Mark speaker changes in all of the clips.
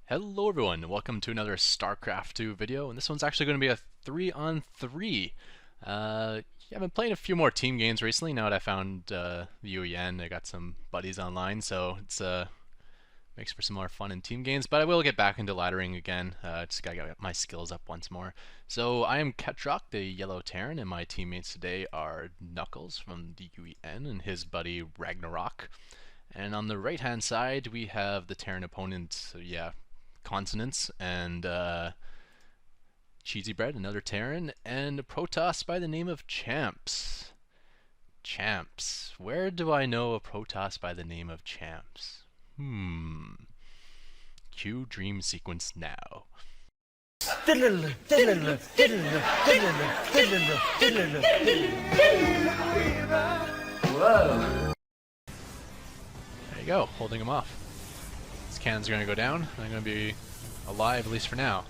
Speaker 1: Hello everyone, and welcome to another Starcraft 2 video, and this one's actually going to be a 3-on-3. I've been playing a few more team games recently now that I found the UEN. I got some buddies online, so it's makes for some more fun in team games, but I will get back into laddering again. Just gotta get my skills up once more. So I am Ketroc, the Yellow Terran, and my teammates today are Knuckles from the UEN and his buddy Ragnarok. And on the right hand side we have the Terran opponent, so yeah, Consonants, and Cheesy Bread, another Terran, and a Protoss by the name of Champs. Champs. Where do I know a Protoss by the name of Champs? Cue dream sequence now.
Speaker 2: Whoa.
Speaker 1: There you go, holding him off. His cannons are going to go down, and I'm going to be alive, at least for now.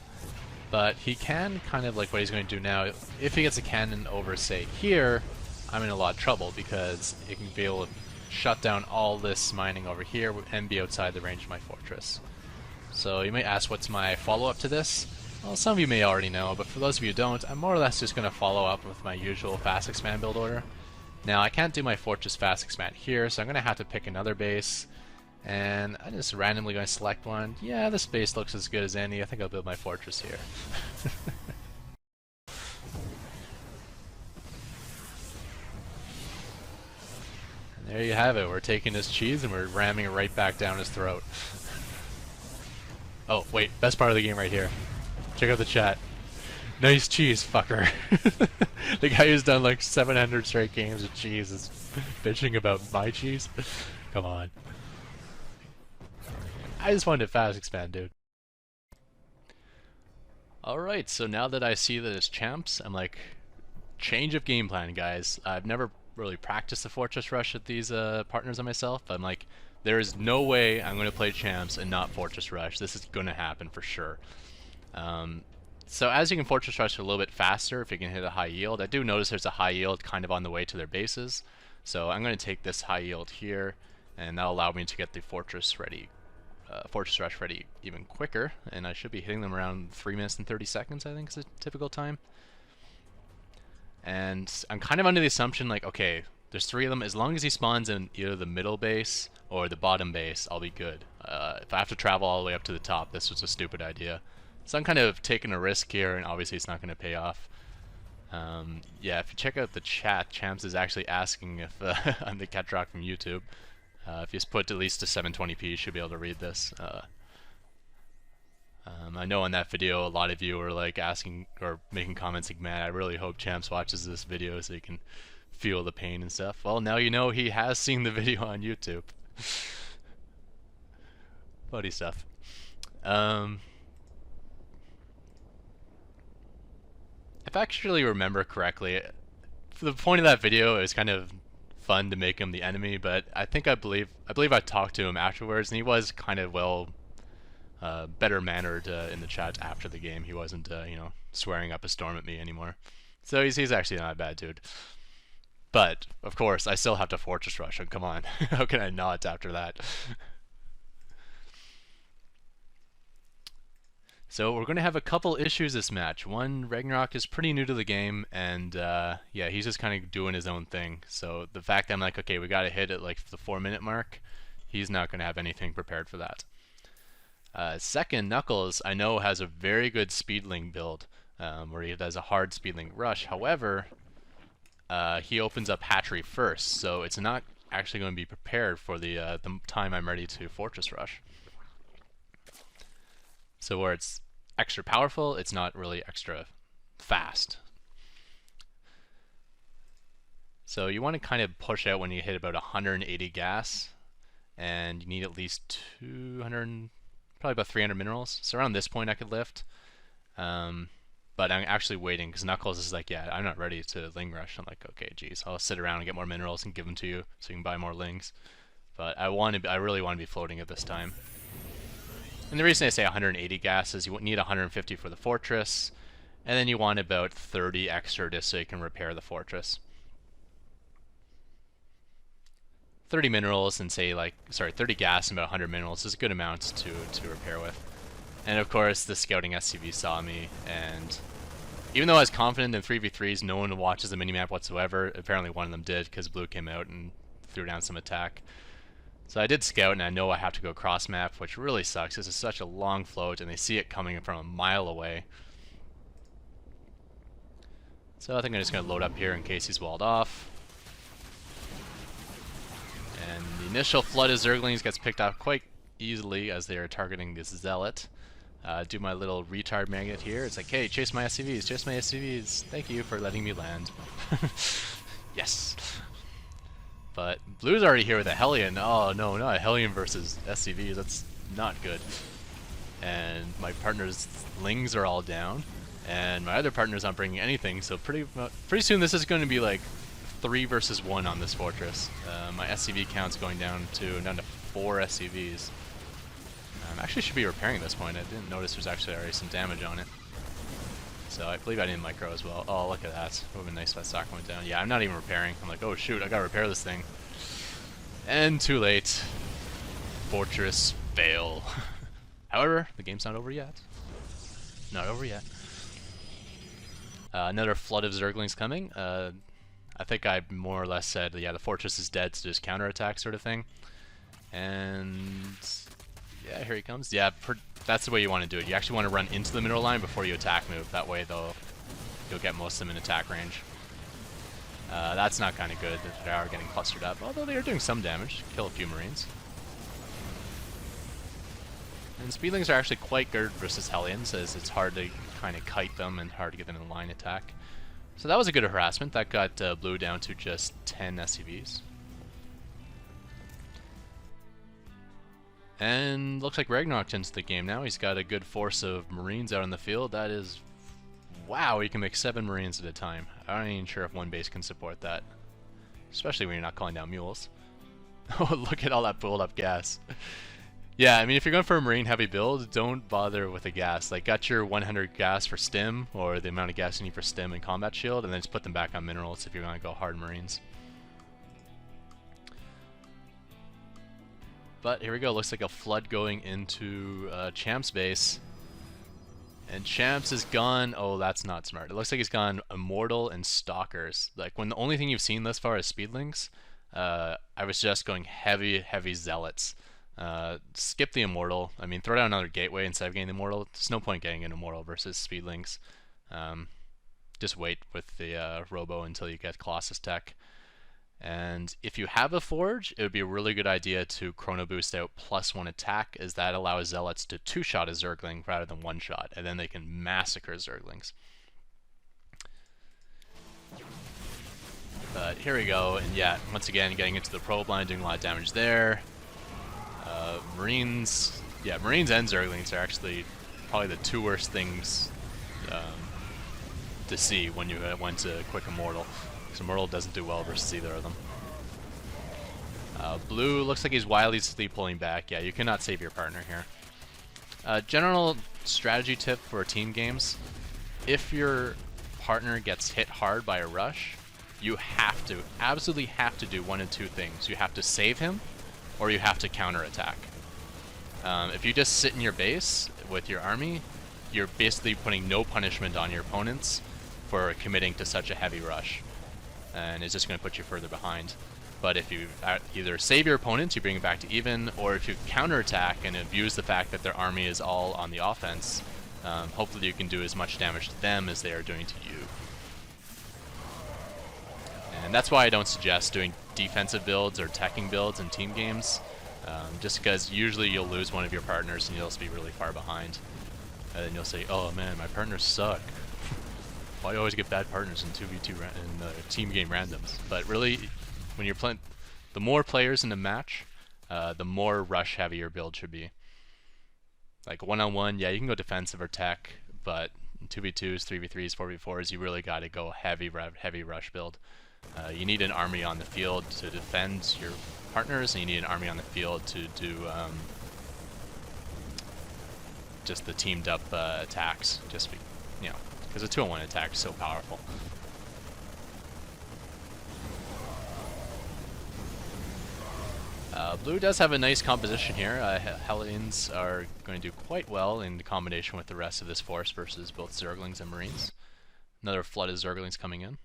Speaker 1: But he can kind of like what he's going to do now. If he gets a cannon over, say, here, I'm in a lot of trouble because it can be able to shut down all this mining over here and be outside the range of my fortress. So you may ask, what's my follow-up to this? Well, some of you may already know, but for those of you who don't, I'm more or less just going to follow up with my usual fast expand build order. Now, I can't do my fortress fast expand here, so I'm going to have to pick another base. And I'm just randomly going to select one. Yeah, this base looks as good as any. I think I'll build my fortress here. And there you have it. We're taking his cheese and we're ramming it right back down his throat. Oh, wait. Best part of the game right here. Check out the chat. Nice cheese, fucker. The guy who's done like 700 straight games of cheese is bitching about my cheese. Come on. I just wanted to fast expand, dude. Alright, so now that I see that it's Champs, I'm like, change of game plan, guys. I've never really practiced the Fortress Rush at these partners on myself, but I'm like, there is no way I'm going to play Champs and not Fortress Rush. This is going to happen for sure. So as you can Fortress Rush a little bit faster if you can hit a high yield. I do notice there's a high yield kind of on the way to their bases. So I'm going to take this high yield here, and that'll allow me to get the Fortress Rush ready even quicker, and I should be hitting them around 3 minutes and 30 seconds, I think is a typical time. And I'm kind of under the assumption like, okay, there's 3 of them. As long as he spawns in either the middle base or the bottom base, I'll be good. If I have to travel all the way up to the top, this was a stupid idea. So I'm kind of taking a risk here, and obviously it's not going to pay off. Yeah, if you check out the chat, Champs is actually asking if I'm the Ketroc from YouTube. If you put at least to 720p, you should be able to read this. I know in that video a lot of you were like asking or making comments like, man, I really hope Champs watches this video so he can feel the pain and stuff. Well, now you know he has seen the video on YouTube. Funny stuff. If I actually remember correctly, for the point of that video, it was kind of fun to make him the enemy, but I believe I talked to him afterwards, and he was kind of better mannered in the chat after the game. He wasn't you know, swearing up a storm at me anymore. So he's actually not a bad dude. But of course, I still have to Fortress Rush him. Come on, how can I not after that? So we're going to have a couple issues this match. One, Ragnarok is pretty new to the game, and yeah, he's just kind of doing his own thing. So the fact that I'm like, okay, we got to hit at like the 4-minute mark, he's not going to have anything prepared for that. Second, Knuckles, I know, has a very good speedling build, where he does a hard speedling rush. However, he opens up hatchery first, so it's not actually going to be prepared for the time I'm ready to Fortress Rush. So where it's extra powerful, it's not really extra fast. So you want to kind of push out when you hit about 180 gas, and you need at least 200, probably about 300 minerals. So around this point I could lift, but I'm actually waiting because Knuckles is like, yeah, I'm not ready to Ling Rush. I'm like, okay, geez, I'll sit around and get more minerals and give them to you so you can buy more Lings. But I really want to be floating at this time. And the reason I say 180 gas is you need 150 for the fortress, and then you want about 30 extra just so you can repair the fortress. 30 minerals and say like, sorry, 30 gas and about 100 minerals is a good amount to repair with. And of course, the scouting SCV saw me, and even though I was confident in 3v3s, no one watches the minimap whatsoever. Apparently one of them did, because blue came out and threw down some attack. So I did scout, and I know I have to go cross map, which really sucks. This is such a long float, and they see it coming from a mile away. So I think I'm just going to load up here in case he's walled off. And the initial flood of Zerglings gets picked off quite easily as they are targeting this Zealot. Do my little retard magnet here. It's like, hey, chase my SCVs, chase my SCVs. Thank you for letting me land. Yes. But blue's already here with a Hellion. Oh no, not a Hellion versus SCVs. That's not good. And my partner's Lings are all down. And my other partner's not bringing anything, so pretty soon this is going to be like 3 versus 1 on this fortress. My SCV count's going down to 4 SCVs. Actually should be repairing this point. I didn't notice there's actually already some damage on it. So I believe I didn't micro as well. Oh, look at that. Would have been nice if that stock went down. Yeah, I'm not even repairing. I'm like, oh shoot, I gotta repair this thing. And too late. Fortress fail. However, the game's not over yet. Not over yet. Another flood of Zerglings coming. I think I more or less said, yeah, the fortress is dead, so just counterattack sort of thing. And yeah, here he comes. Yeah, that's the way you want to do it. You actually want to run into the mineral line before you attack move. That way, though, you'll get most of them in attack range. That's not kind of good. They are getting clustered up, although they are doing some damage. Kill a few Marines. And Speedlings are actually quite good versus Hellions, as it's hard to kind of kite them and hard to get them in line attack. So that was a good harassment. That got blue down to just 10 SCVs. And looks like Ragnarok's into the game now. He's got a good force of Marines out in the field. That is... wow, he can make 7 Marines at a time. I'm not even sure if one base can support that. Especially when you're not calling down mules. Oh, look at all that build up gas. Yeah, I mean, if you're going for a Marine heavy build, don't bother with the gas. Like, got your 100 gas for stim, or the amount of gas you need for stim and combat shield, and then just put them back on minerals if you're going to go hard Marines. But here we go, looks like a flood going into Champ's base. And Champs is gone, oh that's not smart. It looks like he's gone Immortal and Stalkers. Like when the only thing you've seen thus far is Speedlings, I was just going heavy Zealots. Skip the Immortal, I mean throw down another Gateway instead of getting the Immortal. There's no point getting an Immortal versus Speedlings. Just wait with the Robo until you get Colossus Tech. And if you have a Forge, it would be a really good idea to Chrono Boost out +1 attack, as that allows Zealots to 2-shot a Zergling rather than 1-shot, and then they can massacre Zerglings. But here we go, and yeah, once again, getting into the probe line, doing a lot of damage there. Marines, yeah, Marines and Zerglings are actually probably the 2 worst things to see when you went to quick Immortal. Immortal doesn't do well versus either of them. Blue looks like he's wildly pulling back. Yeah, you cannot save your partner here. General strategy tip for team games: if your partner gets hit hard by a rush, you have to, absolutely have to do one of 2 things. You have to save him, or you have to counterattack. If you just sit in your base with your army, you're basically putting no punishment on your opponents for committing to such a heavy rush. And it's just going to put you further behind. But if you either save your opponents, you bring it back to even, or if you counterattack and abuse the fact that their army is all on the offense, hopefully you can do as much damage to them as they are doing to you. And that's why I don't suggest doing defensive builds or teching builds in team games, just because usually you'll lose one of your partners and you'll just be really far behind. And then you'll say, oh man, my partners suck. Why do I always get bad partners in 2v2 in team game randoms? But really, when you're playing, the more players in a match, the more rush heavy your build should be. Like 1-on-1, yeah, you can go defensive or tech, but in 2v2s, 3v3s, 4v4s, you really got to go heavy rush build. You need an army on the field to defend your partners, and you need an army on the field to do just the teamed up attacks. Just you know. Because a 2-on-1 attack is so powerful. Blue does have a nice composition here. Hellions are going to do quite well in combination with the rest of this force versus both Zerglings and Marines. Another flood of Zerglings coming in.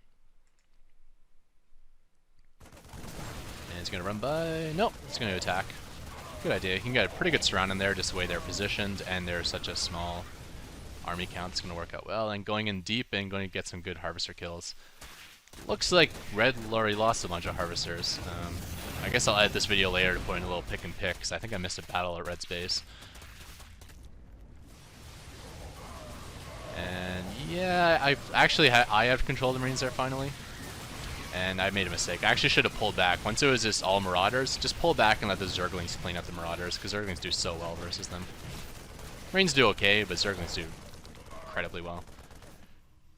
Speaker 1: And he's going to run by... Nope, he's going to attack. Good idea. You can get a pretty good surround in there just the way they're positioned, and they're such a small army count. It's going to work out well. And going in deep and going to get some good Harvester kills. Looks like Red already lost a bunch of Harvesters. I guess I'll edit this video later to put in a little pick and pick, because I think I missed a battle at Red's base. And yeah, I have control of the Marines there finally. And I made a mistake. I actually should have pulled back. Once it was just all Marauders, just pull back and let the Zerglings clean up the Marauders, because Zerglings do so well versus them. Marines do okay, but Zerglings do incredibly well.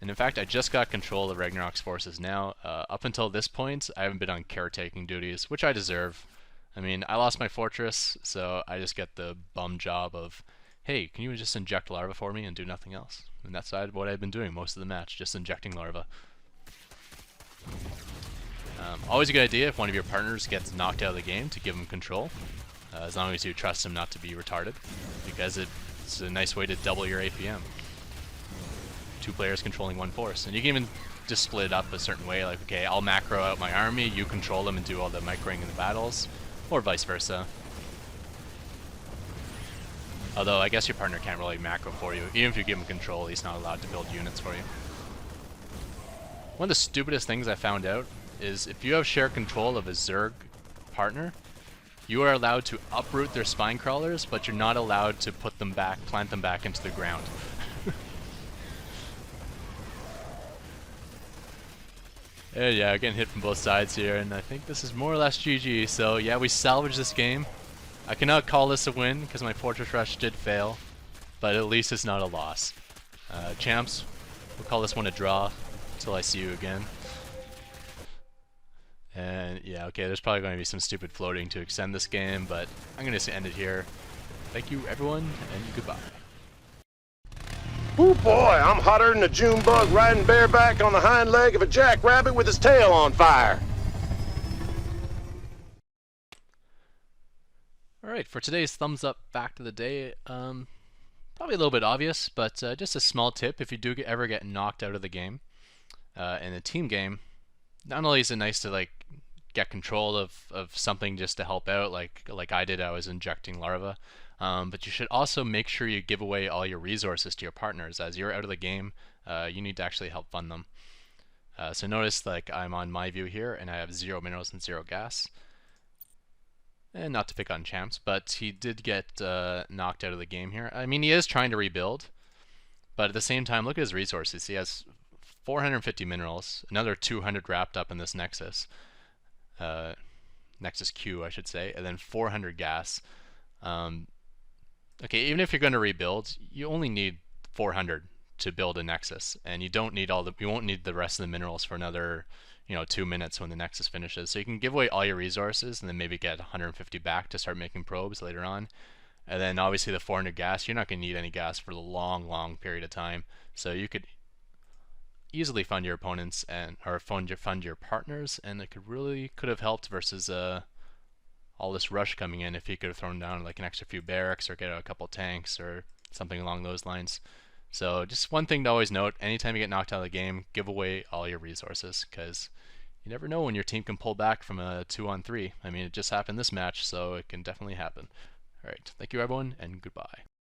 Speaker 1: And in fact, I just got control of Ragnarok's forces now. Up until this point, I haven't been on caretaking duties, which I deserve. I mean, I lost my fortress, so I just get the bum job of, hey, can you just inject larva for me and do nothing else? And that's what I've been doing most of the match, just injecting larva. Always a good idea if one of your partners gets knocked out of the game to give them control, as long as you trust them not to be retarded, because it's a nice way to double your APM. 2 players controlling 1 force, and you can even just split it up a certain way, like, okay, I'll macro out my army, you control them and do all the microing in the battles, or vice versa. Although I guess your partner can't really macro for you. Even if you give him control, he's not allowed to build units for you. One of the stupidest things I found out is if you have shared control of a Zerg partner, you are allowed to uproot their spine crawlers, but you're not allowed to put them back, plant them back into the ground. And yeah, getting hit from both sides here, and I think this is more or less GG. So yeah, we salvaged this game. I cannot call this a win because my Fortress Rush did fail, but at least it's not a loss. Champs, we'll call this one a draw until I see you again. And yeah, okay, there's probably going to be some stupid floating to extend this game, but I'm going to end it here. Thank you everyone, and goodbye.
Speaker 2: Ooh boy, I'm hotter than a June bug riding bareback on the hind leg of a jackrabbit with his tail on fire.
Speaker 1: Alright, for today's thumbs up fact of the day, probably a little bit obvious, but just a small tip if you do ever get knocked out of the game in a team game. Not only is it nice to like get control of something just to help out, like I did, I was injecting larva. But you should also make sure you give away all your resources to your partners. As you're out of the game, you need to actually help fund them. So notice, like, I'm on my view here, and I have 0 minerals and 0 gas. And not to pick on Champs, but he did get knocked out of the game here. I mean, he is trying to rebuild, but at the same time, look at his resources. He has 450 minerals, another 200 wrapped up in this Nexus. Nexus Q, I should say, and then 400 gas. Okay, even if you're going to rebuild, you only need 400 to build a Nexus, and you won't need the rest of the minerals for another, 2 minutes when the Nexus finishes. So you can give away all your resources and then maybe get 150 back to start making probes later on. And then obviously the 400 gas, you're not going to need any gas for a long period of time. So you could easily fund your opponents or fund your partners, and it could have helped versus all this rush coming in if he could have thrown down like an extra few barracks or get a couple tanks or something along those lines. So just one thing to always note, anytime you get knocked out of the game, give away all your resources, because you never know when your team can pull back from a 2-on-3. I mean, it just happened this match, so it can definitely happen. Alright, thank you everyone, and goodbye.